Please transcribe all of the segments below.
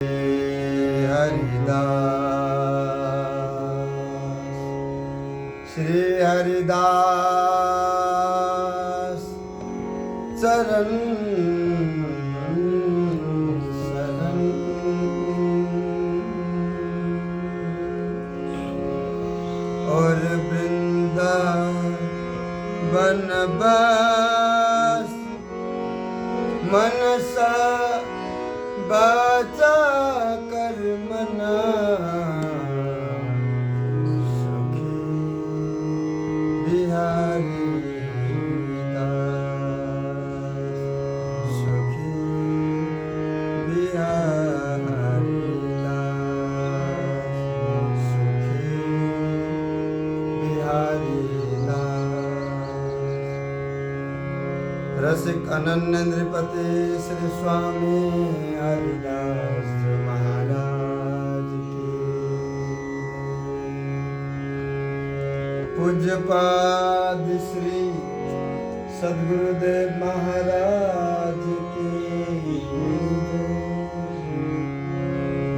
श्री हरिदास चरण शरण और वृंदावन बस मनसा बचा कर मना सुखी बिहारी दास सुखी बिहारी दास सुखी बिहारी दास। रसिक अनन्य नृपति श्री स्वामी हरिदास महाराज की। पूज्यपाद श्री सद्गुरुदेव महाराज की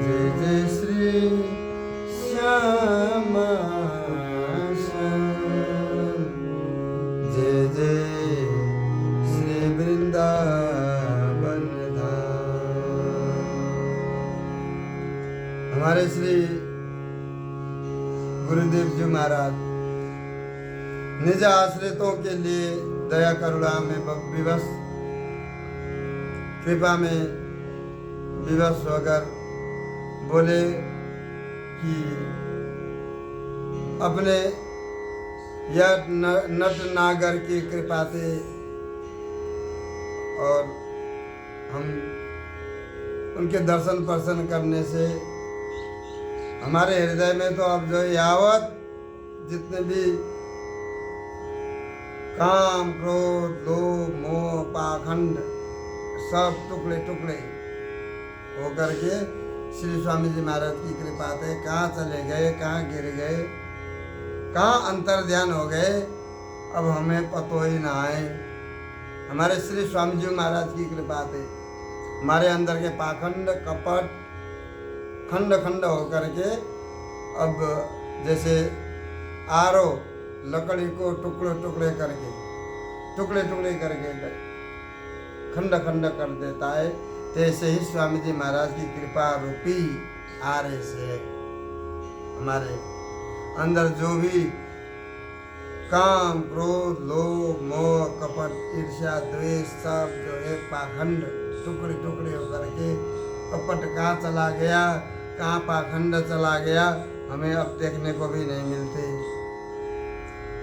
जय जय श्री श्यामा जय जय श्री वृंदावन धाम। हमारे श्री गुरुदेव जी महाराज निज आश्रितों के लिए दया करुणा में विवश कृपा में विवश होकर बोले कि अपने यह नट नागर की कृपा से और हम उनके दर्शन पर्शन करने से हमारे हृदय में तो अब जो यावत जितने भी काम क्रोध लोभ मोह पाखंड सब टुकड़े टुकड़े होकर के श्री स्वामी जी महाराज की कृपा से कहाँ चले गए, कहाँ गिर गए, कहाँ अंतर ध्यान हो गए, अब हमें पतो ही ना आए। हमारे श्री स्वामी जी महाराज की कृपा से हमारे अंदर के पाखंड कपट खंड खंड होकर के अब जैसे आरो लकड़ी को टुकड़े टुकड़े करके खंड खंड कर देता है, तैसे ही स्वामी जी महाराज की कृपा रूपी आरे से हमारे अंदर जो भी काम क्रोध लोभ मोह कपट ईर्ष्या द्वेष सब जो है पाखंड टुकड़े टुकड़े होकर के कपट कहाँ चला गया, कहाँ पाखंड चला गया, हमें अब देखने को भी नहीं मिलते।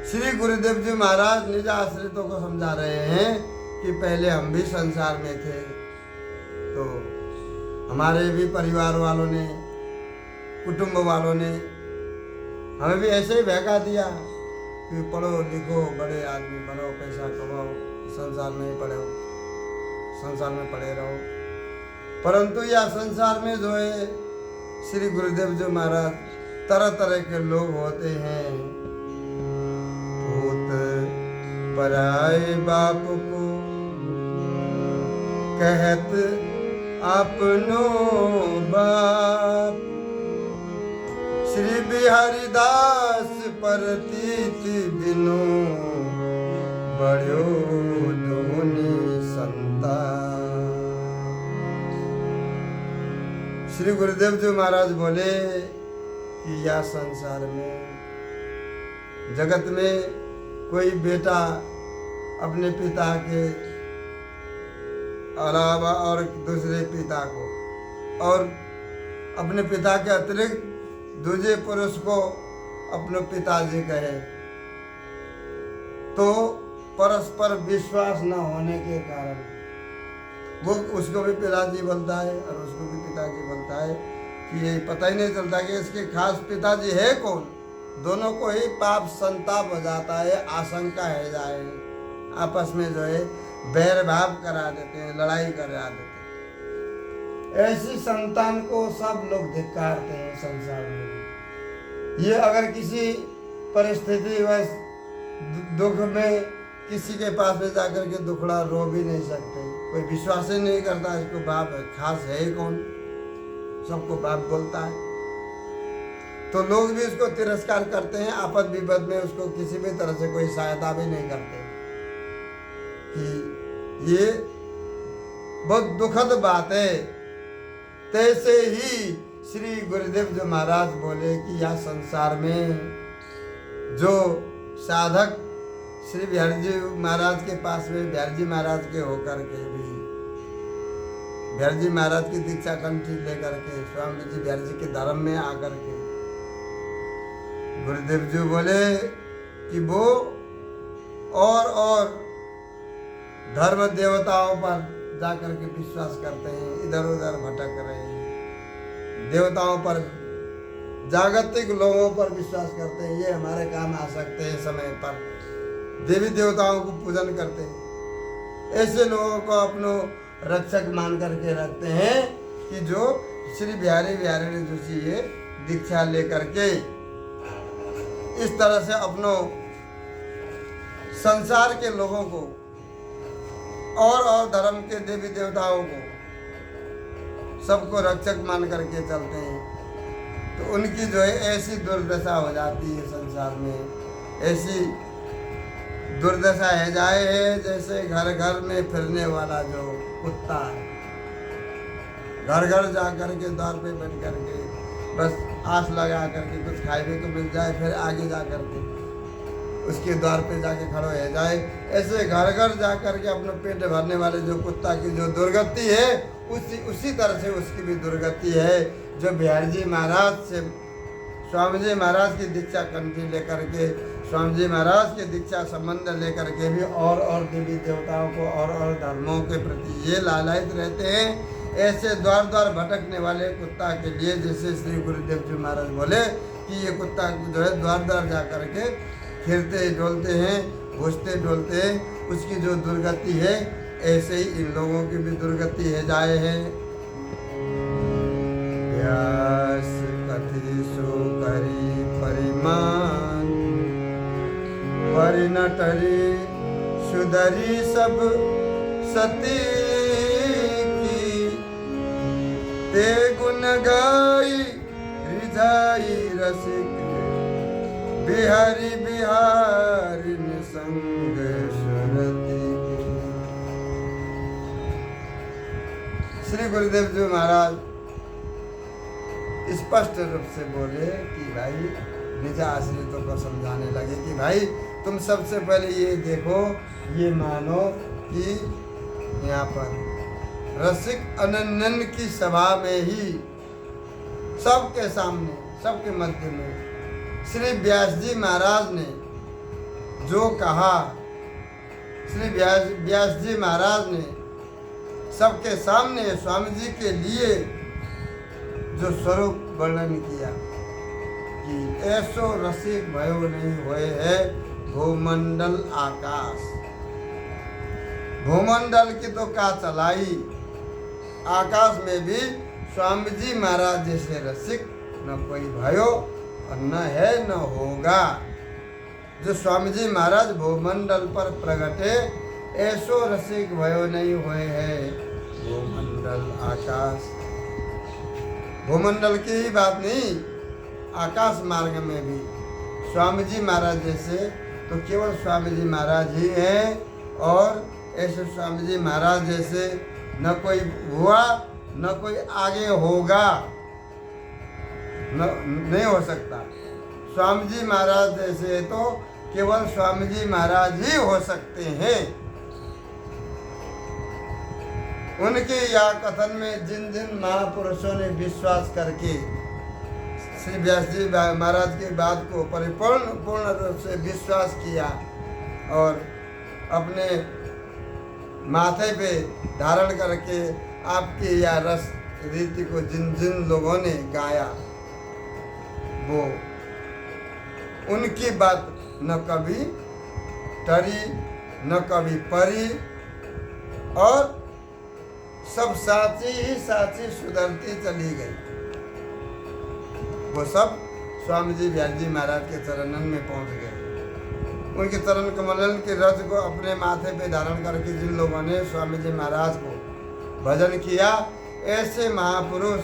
श्री गुरुदेव जी महाराज निज आश्रितों को समझा रहे हैं कि पहले हम भी संसार में थे, तो हमारे भी परिवार वालों ने कुटुंब वालों ने हमें भी ऐसे ही बहका दिया कि पढ़ो लिखो बड़े आदमी बनो पैसा कमाओ, संसार में ही पढ़ो, संसार में पढ़े रहो। परंतु यह संसार में जो है श्री गुरुदेव जी महाराज तरह तरह के लोग होते हैं। भूत पराए बाप को कहत अपनो बाप, श्री बिहारी दास परतीत बिनु बड़ो धोनी संता। श्री गुरुदेव जी महाराज बोले कि यह संसार में जगत में कोई बेटा अपने पिता के अलावा और दूसरे पिता को और अपने पिता के अतिरिक्त दूसरे पुरुष को अपने पिताजी कहे तो परस्पर विश्वास न होने के कारण वो उसको भी पिताजी बोलता है और उसको भी पिताजी बोलता है कि ये पता ही नहीं चलता कि इसके खास पिताजी है कौन। दोनों को ही पाप संताप हो जाता है, आशंका है जाए, आपस में जो है बैर भाव करा देते हैं, लड़ाई करा देते हैं। ऐसी संतान को सब लोग धिक्कारते हैं संसार में। ये अगर किसी परिस्थिति व दुख में किसी के पास में जाकर के दुखड़ा रो भी नहीं सकते, कोई विश्वास ही नहीं करता इसको बाप खास है ही कौन। सबको बाप बोलता है, तो लोग भी उसको तिरस्कार करते हैं, आपद विपद में उसको किसी भी तरह से कोई सहायता भी नहीं करते। कि ये बहुत दुखद बात है। तैसे ही श्री गुरुदेव जो महाराज बोले कि यह संसार में जो साधक श्री बिहारी जी महाराज के पास में बिहारी जी महाराज के होकर के भी बिहारी जी महाराज की दीक्षा कंठी लेकर के स्वामी जी बिहारी जी के धर्म में आकर के गुरुदेव जी बोले कि वो और धर्म देवताओं पर जाकर के विश्वास करते हैं, इधर उधर भटक रहे हैं, देवताओं पर जागतिक लोगों पर विश्वास करते हैं, ये हमारे काम आ सकते हैं समय पर, देवी देवताओं को पूजन करते हैं। ऐसे लोगों को अपनो रक्षक मान करके रखते हैं कि जो श्री बिहारी जोशी ये दीक्षा लेकर के इस तरह से अपनों संसार के लोगों को और धर्म के देवी देवताओं को सबको रक्षक मान करके चलते हैं, तो उनकी जो है ऐसी दुर्दशा हो जाती है संसार में। ऐसी दुर्दशा है जाए है जैसे घर घर में फिरने वाला जो कुत्ता है, घर घर जा कर के द्वार पे बैठ कर के बस आस लगा करके कुछ खाए को मिल जाए, फिर आगे जा कर के उसके द्वार पे जाके खड़ो हो जाए। ऐसे घर घर जा कर के अपना पेट भरने वाले जो कुत्ता की जो दुर्गति है उसी तरह से उसकी भी दुर्गति है। जो बिहारी जी महाराज से स्वामी जी महाराज की दीक्षा कंठी लेकर के स्वामी जी महाराज के दीक्षा संबंध लेकर के भी और देवी देवताओं को और धर्मों के प्रति ये लालायित रहते हैं। ऐसे द्वार द्वार भटकने वाले कुत्ता के लिए जैसे श्री गुरुदेव जी महाराज बोले कि ये कुत्ता जो है द्वार द्वार जा कर के फिरते डोलते हैं, घुसते डोलते हैं, उसकी जो दुर्गति है ऐसे ही इन लोगों की भी दुर्गति है जाए है। व्यास कथि सो करी परिमान परिणटरी सुधरी सब सती की ते गुण गाई रिझाई रसिक बिहारी बिहारी संग सुरती। श्री गुरुदेव जी महाराज स्पष्ट रूप से बोले कि भाई निज आश्रितों को समझाने लगे कि भाई तुम सबसे पहले ये देखो, ये मानो कि यहाँ पर रसिक अनन्यन की सभा में ही सबके सामने सबके मध्य में श्री व्यास जी महाराज ने जो कहा, श्री व्यास जी महाराज ने सबके सामने स्वामी जी के लिए जो स्वरूप वर्णन किया कि ऐसो रसिक भयो नहीं हुए है भूमंडल आकाश। भूमंडल की तो का चलाई, आकाश में भी स्वामी जी महाराज जैसे रसिक न कोई भयो और न है न होगा। जो स्वामी जी महाराज भूमंडल पर प्रगटे ऐसो रसिक भयो नहीं हुए है भूमंडल आकाश। भूमंडल की ही बात नहीं, आकाश मार्ग में भी स्वामी जी महाराज जैसे तो केवल स्वामी जी महाराज ही हैं, और ऐसे स्वामी जी महाराज जैसे न कोई हुआ न कोई आगे होगा, नहीं हो सकता। स्वामी जी महाराज जैसे तो केवल स्वामी जी महाराज ही हो सकते हैं। उनके या कथन में जिन जिन महापुरुषों ने विश्वास करके श्री व्यास जी महाराज की बात को पूर्ण रूप से विश्वास किया और अपने माथे पे धारण करके आपके या रस रीति को जिन जिन लोगों ने गाया, वो उनकी बात न कभी टरी न कभी परी, और सब साची ही साची सुधरती चली गई। वो सब स्वामी जी बिहारी जी महाराज के चरणन में पहुंच गए। उनके चरण कमलन के रज को अपने माथे पे धारण करके जिन लोगों ने स्वामी जी महाराज को भजन किया, ऐसे महापुरुष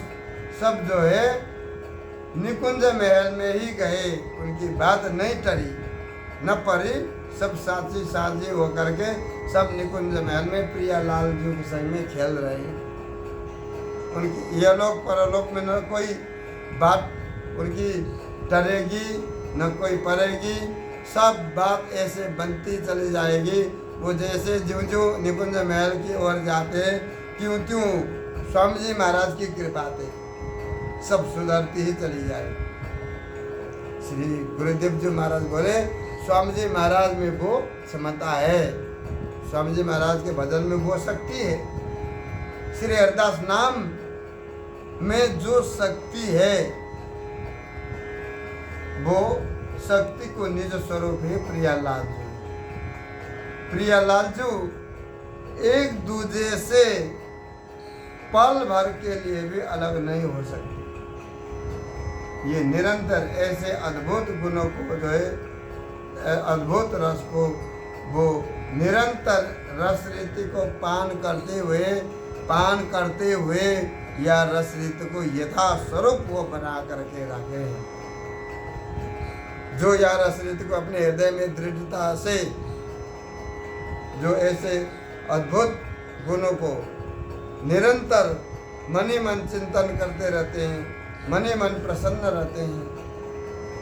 सब जो है निकुंज महल में ही गए, उनकी बात नहीं टरी न परी, सब साथी साझी होकर के सब निकुंज महल में प्रियालाल जी के संग में खेल रहे। उनकी यलोक परलोक में न कोई बात उनकी टरेगी न कोई पड़ेगी, सब बात ऐसे बनती चली जाएगी। वो जैसे ज्यों ज्यों निकुंज महल की ओर जाते त्यों त्यों स्वामी जी महाराज की कृपा से सब सुधरती ही चली जाए। श्री गुरुदेव जी महाराज बोले स्वामी जी महाराज में वो क्षमता है, स्वामी जी महाराज के भजन में वो शक्ति है। श्री हरिदास नाम में जो शक्ति है वो शक्ति को निज स्वरूप है प्रियालाल जी। प्रियालाल जी एक दूसरे से पल भर के लिए भी अलग नहीं हो सकते। ये निरंतर ऐसे अद्भुत गुणों को जो है अद्भुत रस को वो निरंतर रस रीति को पान करते हुए या रस रीति को यथा स्वरूप वो बना करके रखे हैं। जो या रस रीति को अपने हृदय में दृढ़ता से जो ऐसे अद्भुत गुणों को निरंतर मन ही मन चिंतन करते रहते हैं, मन ही मन प्रसन्न रहते हैं,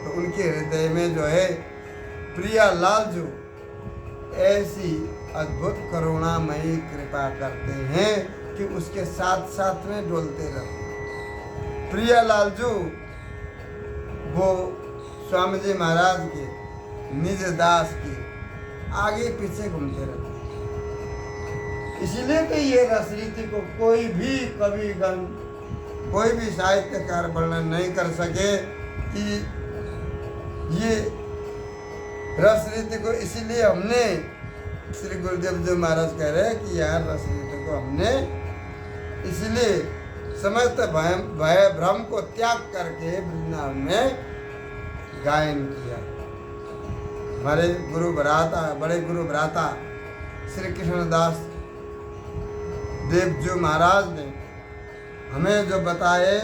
तो उनके हृदय में जो है प्रियालाल जो ऐसी अद्भुत करुणामयी कृपा करते हैं कि उसके साथ साथ में डोलते रहते हैं। प्रियालाल जो वो स्वामी जी महाराज के निज दास के आगे पीछे घूमते रहते हैं। इसलिए कि ये रस रीति को कोई भी कविगण कोई भी साहित्यकार वर्णन नहीं कर सके कि ये रस रीति को, इसलिए हमने श्री गुरुदेव जी महाराज कह रहे हैं कि यार रस रीति को हमने इसलिए समस्त भय भ्रम को त्याग करके वृंदावन में गायन किया। हमारे गुरु भ्राता बड़े गुरु भ्राता श्री कृष्णदास देव जी महाराज ने हमें जो बताए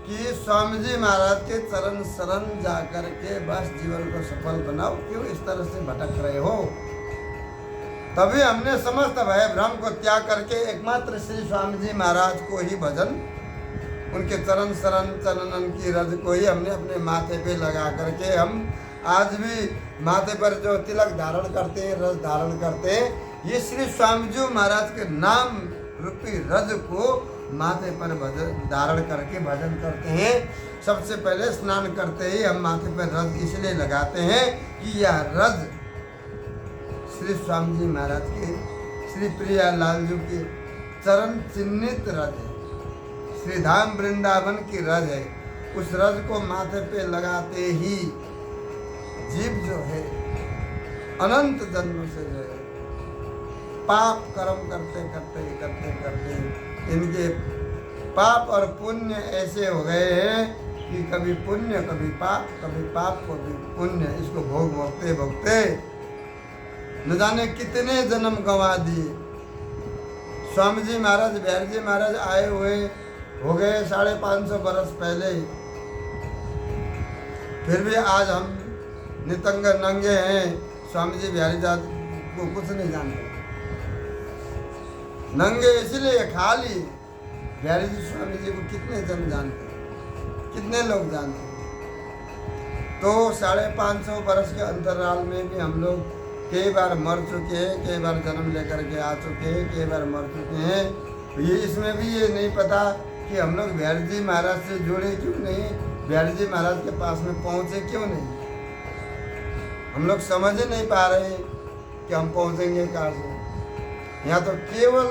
कि स्वामी जी महाराज के चरण शरण जाकर के बस जीवन को सफल बनाओ, क्यों इस तरह से भटक रहे हो। तभी हमने समस्त भय भ्रम को त्याग करके एकमात्र श्री स्वामी जी महाराज को ही भजन, उनके चरण शरण चरणन की रज को ही हमने अपने माथे पे लगा करके हम आज भी माथे पर जो तिलक धारण करते हैं, रज धारण करते हैं, ये श्री स्वामी जी महाराज के नाम रूपी रज को माथे पर धारण करके भजन करते हैं। सबसे पहले स्नान करते ही हम माथे पर रज इसलिए लगाते हैं कि यह रज श्री स्वामी जी महाराज के श्री प्रियालाल जी के चरण चिन्हित रज है, श्री धाम वृंदावन की रज है। उस रज को माथे पे लगाते ही जीव जो है अनंत जन्म से जो है पाप कर्म करते करते इनके पाप और पुण्य ऐसे हो गए हैं कि कभी पुण्य कभी पाप कभी पुण्य, इसको भोगते न जाने कितने जन्म गंवा दिए। स्वामी जी महाराज बिहारी जी महाराज आए हुए हो गए 550 बरस पहले, फिर भी आज हम नितंग नंगे हैं। स्वामी जी बिहारी जी को कुछ नहीं जानते, नंगे इसलिए खाली। बिहारी जी स्वामी जी को कितने जन जानते हैं, कितने लोग जानते हैं। तो 550 बरस के अंतराल में भी हम लोग कई बार मर चुके हैं, कई बार जन्म लेकर के आ चुके हैं, कई बार मर चुके हैं। ये इसमें भी ये नहीं पता कि हम लोग बिहारी जी महाराज से जुड़े क्यों नहीं, बिहारी जी महाराज के पास में पहुँचे क्यों नहीं। हम लोग समझ ही नहीं पा रहे कि हम पहुँचेंगे कहाँ से। यहाँ तो केवल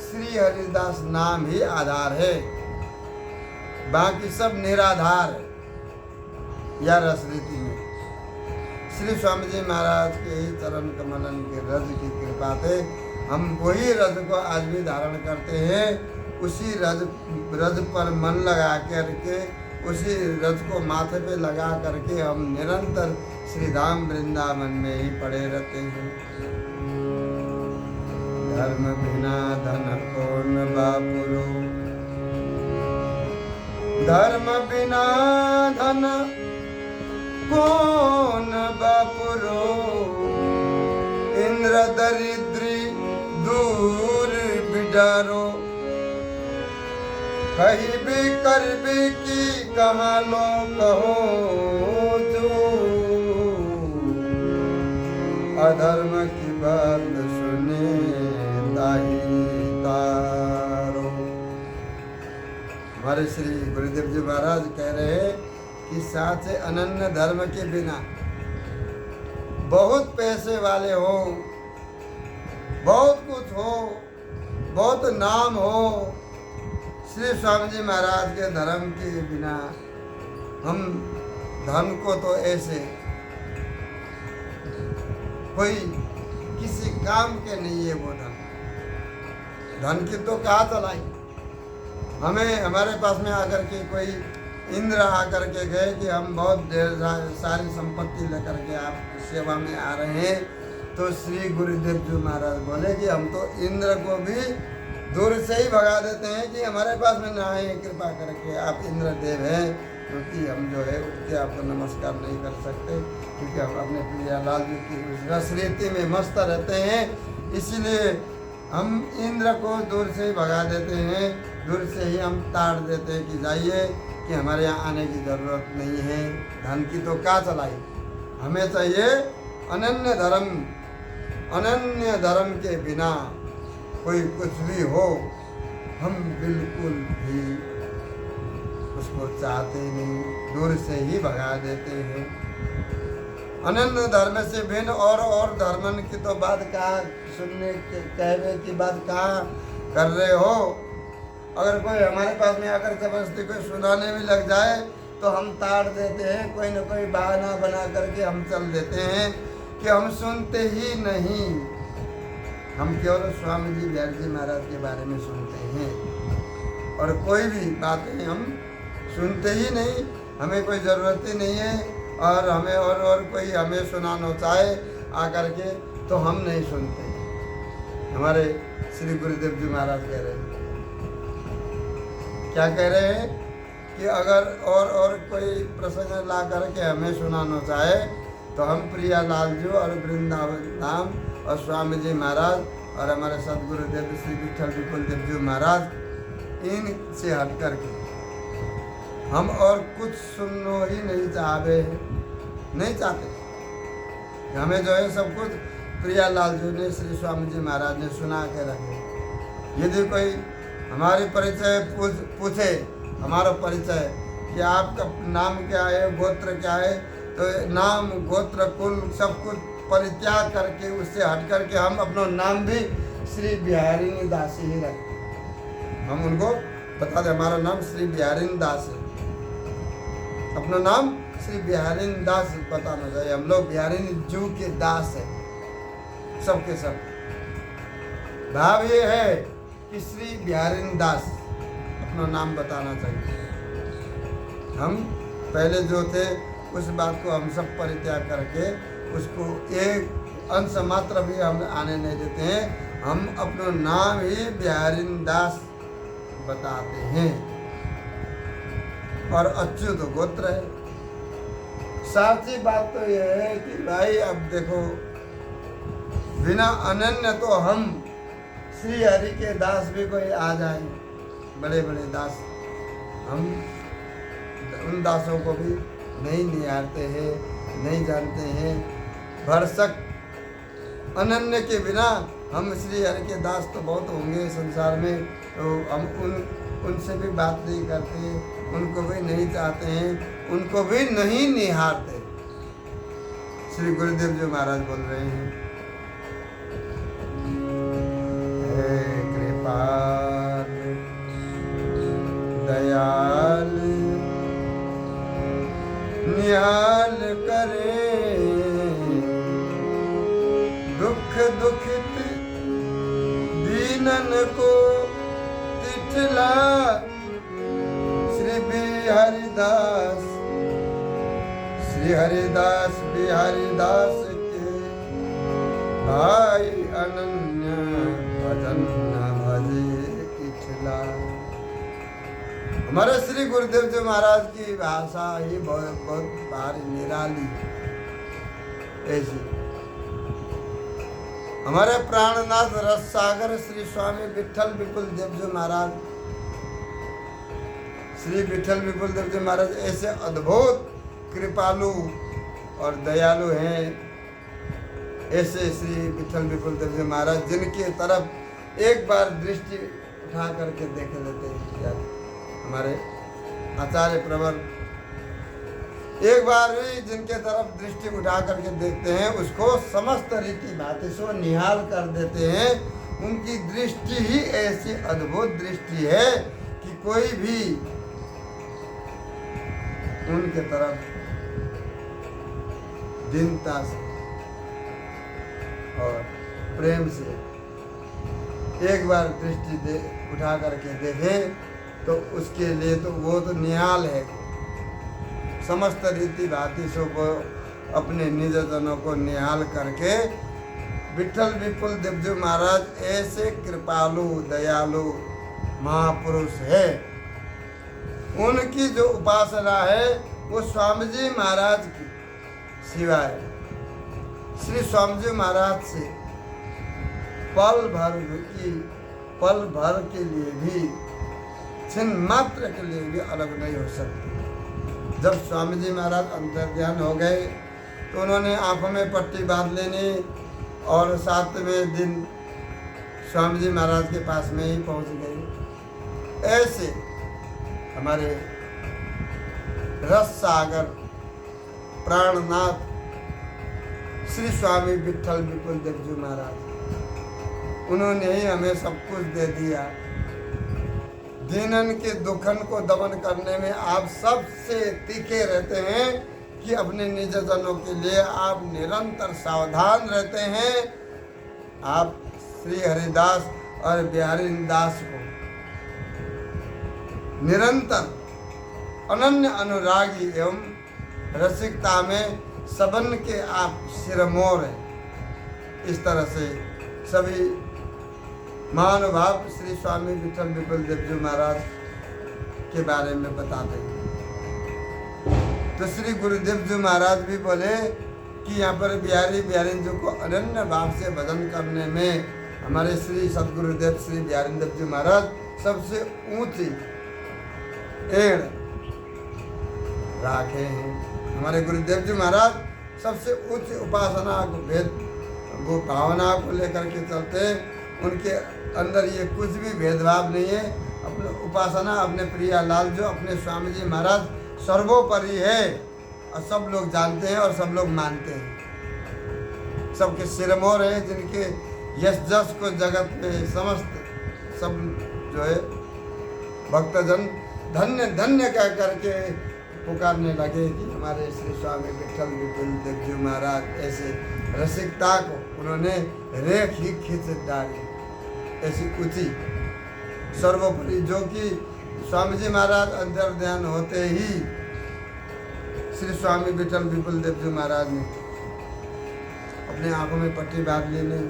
श्री हरिदास नाम ही आधार है, बाकी सब निराधार है। या रस रीति में श्री स्वामी जी महाराज के ही चरण कमलन के रज की कृपा से हम वही रज को आज भी धारण करते हैं। उसी रज पर मन लगा करके, उसी रज को माथे पे लगा करके हम निरंतर श्री धाम वृंदावन में ही पड़े रहते हैं। धर्म बिना धन कौन बापुरो, धर्म बिना धन कौन बापुरो, इंद्र दरिद्री दूर बिडारो, कहीं भी कर भी की कहाँ लो कहो जो, अधर्म की बात सुने ताही तारो। हमारे श्री गुरुदेव जी महाराज कह रहे हैं कि साचे अनन्य धर्म के बिना बहुत पैसे वाले हो, बहुत कुछ हो, बहुत नाम हो, श्री स्वामी जी महाराज के धर्म के बिना हम धन को तो ऐसे कोई किसी काम के नहीं है। वो धन की तो कहाँ चलाई। हमें हमारे पास में आकर के कोई इंद्र आकर के गए कि हम बहुत ढेर सारी संपत्ति लेकर के आप सेवा में आ रहे हैं, तो श्री गुरुदेव जी महाराज बोले कि हम तो इंद्र को भी दूर से ही भगा देते हैं कि हमारे पास में ना आए, कृपा करके आप इंद्र देव हैं, क्योंकि हम जो है उठ के आपको नमस्कार नहीं कर सकते, क्योंकि हम अपने प्रियालाल जी की उस रस रीति में मस्त रहते हैं, इसीलिए हम इंद्र को दूर से ही भगा देते हैं, दूर से ही हम ताड़ देते हैं कि जाइए, कि हमारे यहाँ आने की ज़रूरत नहीं है, धन की तो क्या चलाई। हमें चाहिए अनन्य धर्म, अनन्य धर्म के बिना कोई कुछ भी हो हम बिल्कुल भी उसको चाहते नहीं, दूर से ही भगा देते हैं। अनन्य धर्म से भिन्न और धर्मन की तो बात कहाँ सुनने कहने की बात कहाँ कर रहे हो। अगर कोई हमारे पास में आकर जबरदस्ती कोई सुनाने भी लग जाए तो हम ताड़ देते हैं, कोई न कोई बहाना बना करके हम चल देते हैं कि हम सुनते ही नहीं। हम केवल स्वामी जी बिहारी जी महाराज के बारे में सुनते हैं और कोई भी बातें हम सुनते ही नहीं, हमें कोई ज़रूरत ही नहीं है। और हमें और कोई हमें सुनाना चाहे आकर के तो हम नहीं सुनते। हमारे श्री गुरुदेव जी महाराज कह रहे हैं, क्या कह रहे हैं कि अगर और कोई प्रसंग ला करके हमें सुनाना चाहे तो हम प्रियालाल जी और वृंदावन धाम और स्वामी जी महाराज और हमारे सदगुरुदेव श्री विठल विपुल देव जी महाराज इनसे हट करके हम और कुछ सुनना ही नहीं चाहते। हमें जो है सब कुछ प्रियालाल जी ने श्री स्वामी जी महाराज ने सुना के रखे। यदि कोई हमारी परिचय पूछे, हमारा परिचय कि आपका नाम क्या है, गोत्र क्या है, तो नाम गोत्र कुल सब कुछ परित्याग करके उससे हट करके हम अपना नाम भी श्री बिहारी दास ही रखते। हम उनको बता दें हमारा नाम श्री बिहारी दास है, अपना नाम श्री बिहारी दास बताना चाहिए। हम लोग बिहारी जू के दास है, सबके सब। भाव ये है कि श्री बिहारी दास अपना नाम बताना चाहिए। हम पहले जो थे उस बात को हम सब परित्याग करके उसको एक अंश मात्र भी हम आने नहीं देते हैं। हम अपना नाम ही बिहारी दास बताते हैं और अच्युत गोत्र है। साची बात तो यह है कि भाई अब देखो, बिना अनन्य तो हम श्री हरि के दास भी कोई आ जाए, बड़े बड़े दास, हम उन दासों को भी नहीं निहारते हैं, नहीं जानते हैं। भरसक अनन्य के बिना हम श्री हरि के दास तो बहुत होंगे संसार में, तो हम उनसे भी बात नहीं करते, उनको भी नहीं चाहते हैं, उनको भी नहीं निहारते। श्री गुरुदेव जी महाराज बोल रहे हैं, हे कृपाल दयाल निहाल करे, दुख दुखित दीनन को तिठला, श्री बिहारीदास श्री हरिदास बिहारीदास के भाई अनन्य भजन न भजे किठला। हमारे श्री गुरुदेव जी महाराज की भाषा ही बहुत बहुत भारी निराली ऐसी। हमारे प्राणनाथ रस सागर श्री स्वामी विठल विपुल देव जी महाराज, श्री विठल विपुल देव जी महाराज ऐसे अद्भुत कृपालु और दयालु हैं। ऐसे श्री विठल विपुल देव जी महाराज जिनके तरफ एक बार दृष्टि उठा करके देख लेते हैं, हमारे आचार्य प्रवर एक बार भी जिनके तरफ दृष्टि उठा करके देखते हैं उसको समस्त रीति भांति से निहाल कर देते हैं। उनकी दृष्टि ही ऐसी अद्भुत दृष्टि है कि कोई भी उनके तरफ दीनता से और प्रेम से एक बार दृष्टि उठा करके देखे तो उसके लिए तो वो तो निहाल है। समस्त रीति भांति से वो अपने निजजनों को निहाल करके विठल विपुल देव जी महाराज ऐसे कृपालु दयालु महापुरुष है। उनकी जो उपासना है वो स्वामी जी महाराज की सिवाय श्री स्वामी जी महाराज से पल भर के लिए भी क्षण मात्र के लिए भी अलग नहीं हो सकती। जब स्वामी जी महाराज अंतर ध्यान हो गए तो उन्होंने आंखों में पट्टी बांध लेनी और 7वें दिन स्वामी जी महाराज के पास में ही पहुंच गए। ऐसे हमारे रस सागर प्राणनाथ श्री स्वामी विठल विपुल देव जी महाराज, उन्होंने ही हमें सब कुछ दे दिया। दीनन के दुखन को दमन करने में आप सबसे तीखे रहते हैं कि अपने निजजनों के लिए आप निरंतर सावधान रहते हैं। आप श्री हरिदास और बिहारी दास को निरंतर अनन्य अनुरागी एवं रसिकता में सबन के आप सिरमौर हैं। इस तरह से सभी महानुभाव श्री स्वामी विठल विपुल देव जी महाराज के बारे में बताते हैं। तो श्री गुरुदेव जी महाराज भी बोले कि यहाँ पर बिहारी जी को अनन्य भाव से भजन करने में हमारे श्री सदगुरुदेव श्री बिहारी देव जी महाराज सबसे ऊंची एड़ राखे हैं। हमारे गुरुदेव जी महाराज सबसे उच्च उपासना को वो भावना को लेकर के चलते हैं। उनके अंदर ये कुछ भी भेदभाव नहीं है। अपने उपासना अपने प्रियालाल जो अपने स्वामी जी महाराज सर्वोपरि है और सब लोग जानते हैं और सब लोग मानते हैं। सबके सिरमौर है जिनके यश जस को जगत में समस्त सब जो है भक्तजन धन्य धन्य कह करके पुकारने लगे कि हमारे श्री स्वामी विठल विपुल देव जी महाराज ऐसे रसिकता को उन्होंने रेख ही खींच डाली, ऐसी ऊंची सर्वोपरि, जो कि स्वामी जी महाराज अंतर ध्यान होते ही श्री स्वामी विठल विपुल देव जी महाराज ने अपने आंखों में पट्टी बांध लेने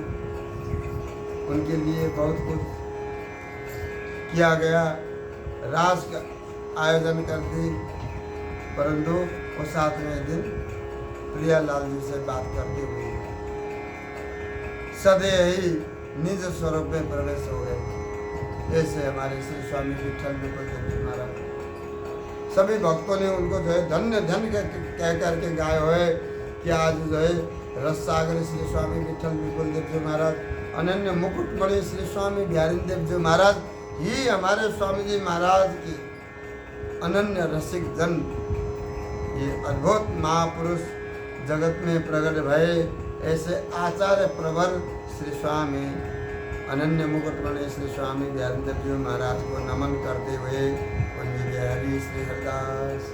उनके लिए बहुत कुछ किया गया, रास का आयोजन कर दी। परंतु वो 7वें दिन प्रियालाल जी से बात करते हुए सदैव ही निज स्वरूप में प्रवेश हो गए। ऐसे हमारे श्री स्वामी विठल विपुल देव जी महाराज सभी भक्तों ने उनको जो है धन्य धन्य कह करके गाए हुए कि आज जो है रस सागर श्री स्वामी विठल विपुल देव जी महाराज, अनन्य मुकुटमणि श्री स्वामी बिहारी देव जी महाराज ही हमारे स्वामी जी महाराज की अनन्य रसिक जन, ये अद्भुत महापुरुष जगत में प्रकट भये। ऐसे आचार्य प्रवर श्री स्वामी अनन्य मुकुटमणि श्री स्वामी बिहारी देव जी महाराज को नमन करते हुए कुंज बिहारी श्री हरिदास।